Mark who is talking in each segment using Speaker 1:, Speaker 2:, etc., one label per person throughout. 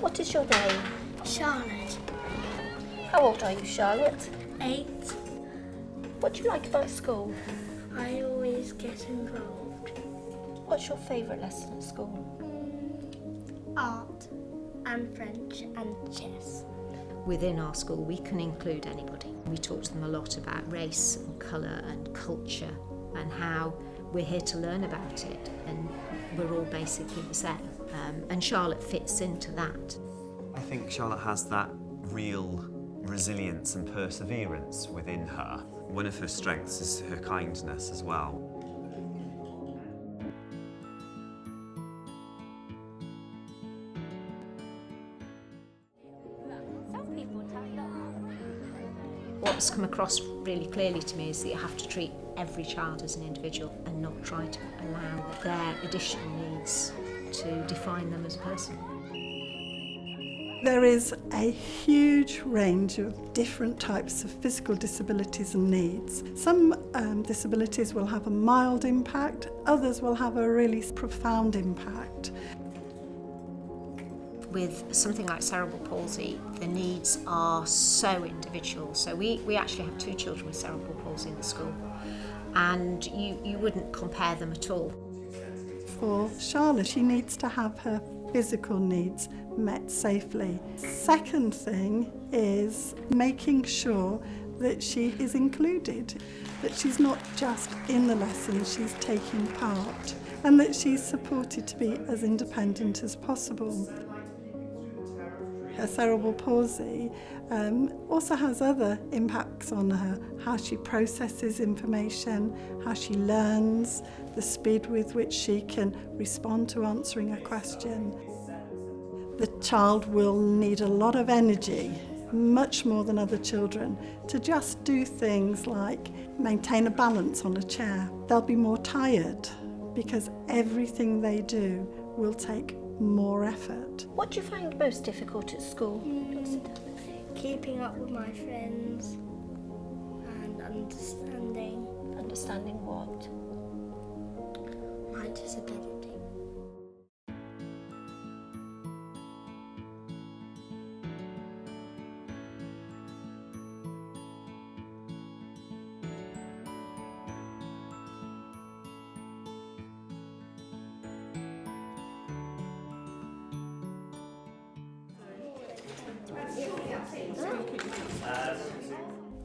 Speaker 1: What is your name?
Speaker 2: Charlotte.
Speaker 1: How old are you, Charlotte?
Speaker 2: 8.
Speaker 1: What do you like about school?
Speaker 2: I always get involved.
Speaker 1: What's your favourite lesson at school?
Speaker 2: Art and French and chess.
Speaker 3: Within our school, we can include anybody. We talk to them a lot about race and colour and culture and how we're here to learn about it, and we're all basically the same. And Charlotte fits into that.
Speaker 4: I think Charlotte has that real resilience and perseverance within her. One of her strengths is her kindness as well.
Speaker 3: What's come across really clearly to me is that you have to treat every child as an individual and not try to allow their additional needs to define them as a person.
Speaker 5: There is a huge range of different types of physical disabilities and needs. Some disabilities will have a mild impact, others will have a really profound impact.
Speaker 3: With something like cerebral palsy, the needs are so individual. So we actually have 2 children with cerebral palsy in the school, and you wouldn't compare them at all.
Speaker 5: For Charlotte, she needs to have her physical needs met safely. Second thing is making sure that she is included, that she's not just in the lesson, she's taking part, and that she's supported to be as independent as possible. Her cerebral palsy also has other impacts on her, how she processes information, how she learns, the speed with which she can respond to answering a question. The child will need a lot of energy, much more than other children, to just do things like maintain a balance on a chair. They'll be more tired because everything they do will take more effort.
Speaker 1: What do you find most difficult at school?
Speaker 2: Keeping up with my friends and understanding
Speaker 1: Understanding what?
Speaker 2: my disability.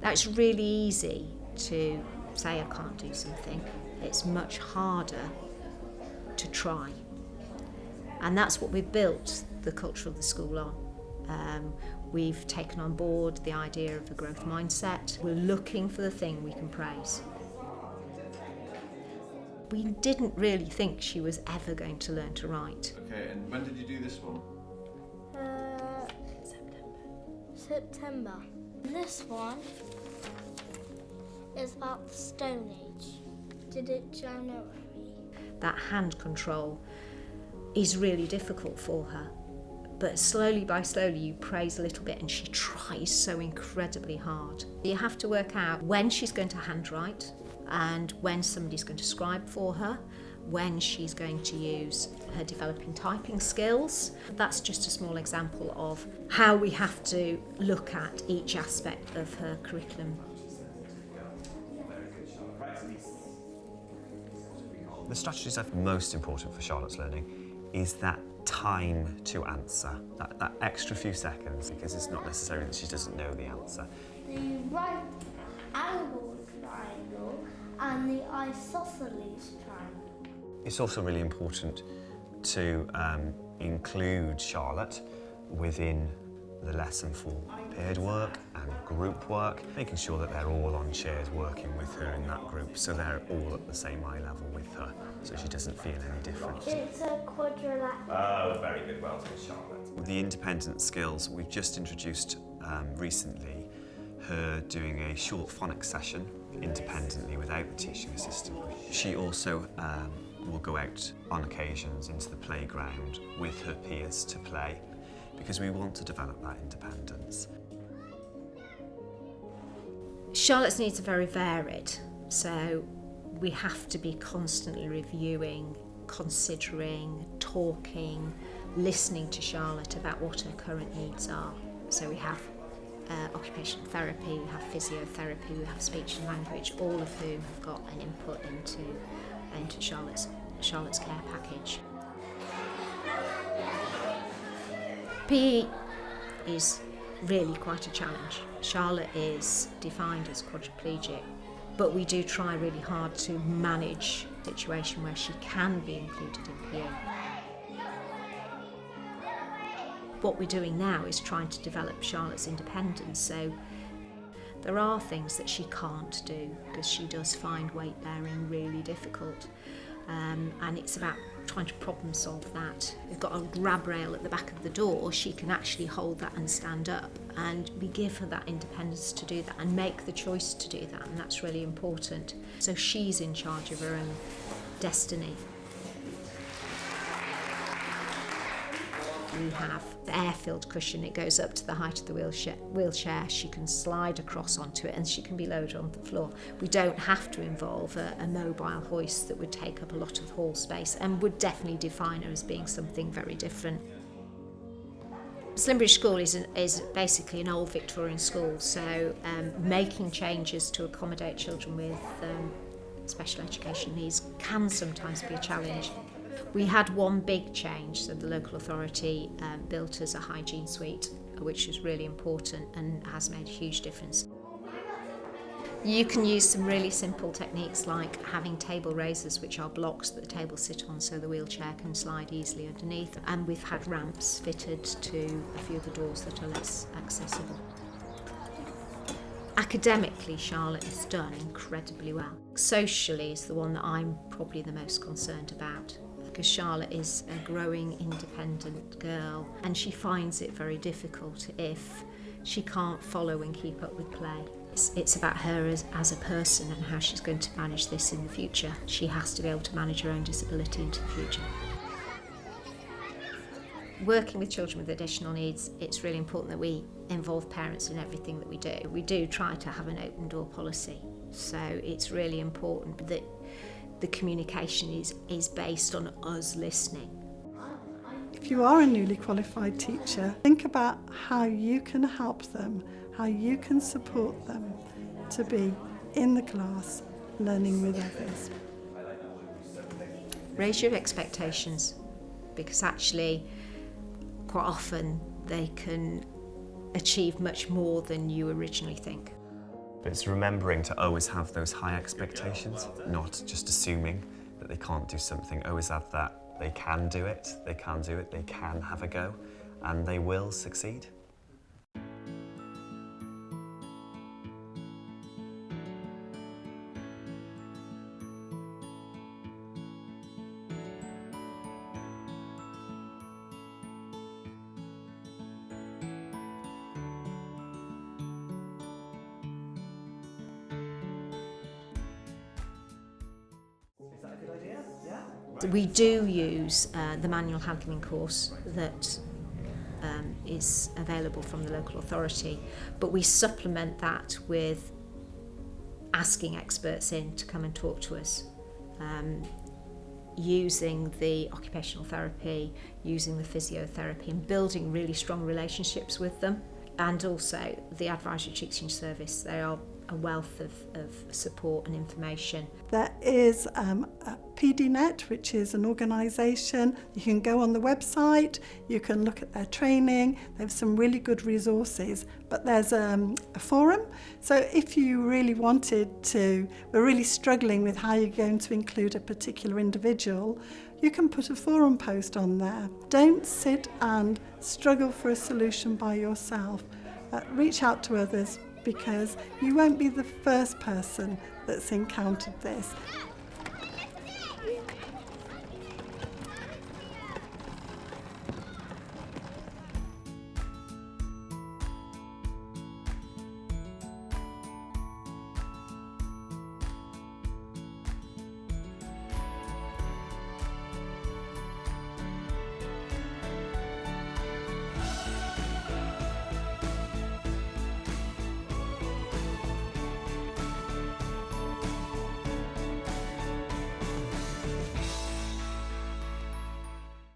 Speaker 3: Now, it's really easy to say I can't do something. It's much harder to try. And that's what we've built the culture of the school on. We've taken on board the idea of a growth mindset. We're looking for the thing we can praise. We didn't really think she was ever going to learn to write.
Speaker 6: Okay, and when did you do this one?
Speaker 2: September. This one is about the Stone Age. Did it January?
Speaker 3: That hand control is really difficult for her. But slowly you praise a little bit and she tries so incredibly hard. You have to work out when she's going to handwrite and when somebody's going to scribe for her, when she's going to use her developing typing skills. That's just a small example of how we have to look at each aspect of her curriculum.
Speaker 4: The strategies that are most important for Charlotte's learning is that time to answer, that extra few seconds, because it's not necessarily that she doesn't know the answer.
Speaker 2: The right angle triangle and the isosceles triangle.
Speaker 4: It's also really important to include Charlotte within the lesson for paired work and group work, making sure that they're all on chairs working with her in that group, so they're all at the same eye level with her, so she doesn't feel any different.
Speaker 2: It's a quadrilateral.
Speaker 4: Oh, very good. Well done, Charlotte. The independent skills, we've just introduced recently her doing a short phonics session independently without the teaching assistant. She also will go out on occasions into the playground with her peers to play, because we want to develop that independence.
Speaker 3: Charlotte's needs are very varied, so we have to be constantly reviewing, considering, talking, listening to Charlotte about what her current needs are. So we have occupational therapy, we have physiotherapy, we have speech and language, all of whom have got an input into Charlotte's care package. PE is really quite a challenge. Charlotte is defined as quadriplegic, but we do try really hard to manage a situation where she can be included in PE. What we're doing now is trying to develop Charlotte's independence, so there are things that she can't do because she does find weight bearing really difficult, and it's about trying to problem solve that. We've got a grab rail at the back of the door, she can actually hold that and stand up, and we give her that independence to do that and make the choice to do that, and that's really important. So she's in charge of her own destiny. We have the air-filled cushion, it goes up to the height of the wheelchair, she can slide across onto it and she can be lowered on the floor. We don't have to involve a mobile hoist that would take up a lot of hall space and would definitely define her as being something very different. Slimbridge School is basically an old Victorian school, so making changes to accommodate children with special education needs can sometimes be a challenge. We had one big change, so the local authority built us a hygiene suite, which was really important and has made a huge difference. You can use some really simple techniques like having table raisers, which are blocks that the tables sit on so the wheelchair can slide easily underneath, and we've had ramps fitted to a few of the doors that are less accessible. Academically, Charlotte has done incredibly well. Socially is the one that I'm probably the most concerned about, because Charlotte is a growing independent girl and she finds it very difficult if she can't follow and keep up with play. It's about her as a person and how she's going to manage this in the future. She has to be able to manage her own disability into the future. Working with children with additional needs, it's really important that we involve parents in everything that we do. We do try to have an open door policy, so it's really important that the communication is based on us listening.
Speaker 5: If you are a newly qualified teacher, think about how you can help them, how you can support them to be in the class learning with others.
Speaker 3: Raise your expectations, because actually quite often they can achieve much more than you originally think.
Speaker 4: It's remembering to always have those high expectations, not just assuming that they can't do something. Always have that they can do it, they can do it, they can have a go, and they will succeed.
Speaker 3: We do use the manual handling course that is available from the local authority, but we supplement that with asking experts in to come and talk to us, using the occupational therapy, using the physiotherapy, and building really strong relationships with them, and also the advisory teaching service. They are a wealth of support and information.
Speaker 5: There is a PDNet, which is an organisation. You can go on the website, you can look at their training, they have some really good resources, but there's a forum. So if you really wanted to, we're really struggling with how you're going to include a particular individual, you can put a forum post on there. Don't sit and struggle for a solution by yourself. Reach out to others, because you won't be the first person that's encountered this.